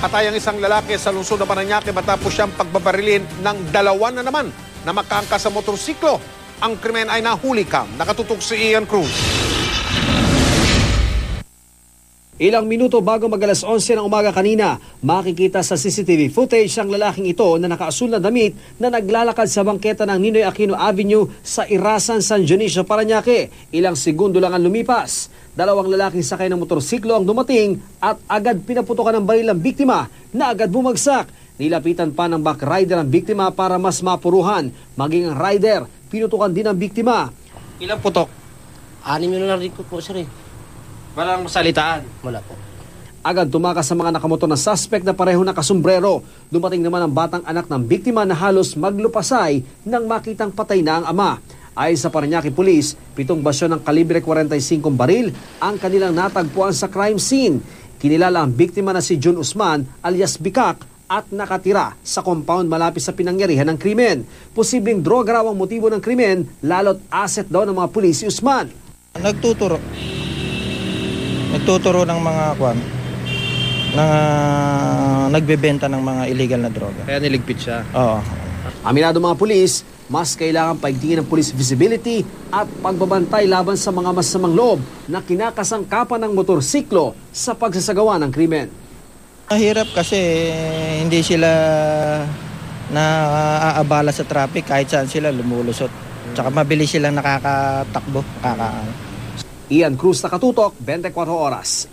Patay ang isang lalaki sa lungsod ng Parañaque matapos siyang pagbabarilin ng dalawa na naman na makangkas sa motorsiklo. Ang krimen ay nahuli kam. Nakatutok si Ian Cruz. Ilang minuto bago mag-alas 11 ng umaga kanina, makikita sa CCTV footage ang lalaking ito na nakaasul na damit na naglalakad sa bangketa ng Ninoy Aquino Avenue sa Irasan, San Dionisio, Parañaque. Ilang segundo lang ang lumipas. Dalawang lalaking sakay ng motorsiklo ang dumating at agad pinaputokan ng baril ang biktima na agad bumagsak. Nilapitan pa ng back rider ang biktima para mas mapuruhan. Maging ang rider, pinutukan din ang biktima. Ilang putok? 6 na narinig ko po, sir. Walang salitaan. Wala po. Agad tumakas sa mga nakamotor na suspect na pareho nakasombrero. Dumating naman ang batang anak ng biktima na halos maglupasay nang makitang patay na ang ama. Ayon sa Parañaque Police, 7 basyon ng kalibre 45 baril ang kanilang natagpuan sa crime scene. Kinilala ang biktima na si John Usman alias Bikak at nakatira sa compound malapit sa pinangyarihan ng krimen. Posibleng droga raw ang motibo ng krimen, lalo't asset daw ng mga pulis si Usman. Nagtuturo ng mga nagbebenta ng mga illegal na droga. Kaya niligpit siya. Oo. Aminado mga pulis, mas kailangan paigtingin ng police visibility at pagbabantay laban sa mga masamang loob na kinakasangkapan ng motorsiklo sa pagsasagawa ng krimen. Mahirap kasi hindi sila naaabala sa traffic kahit saan sila lumulusot. Tsaka mabilis silang nakakatakbo. Ian Cruz, Nakatutok, 24 Oras.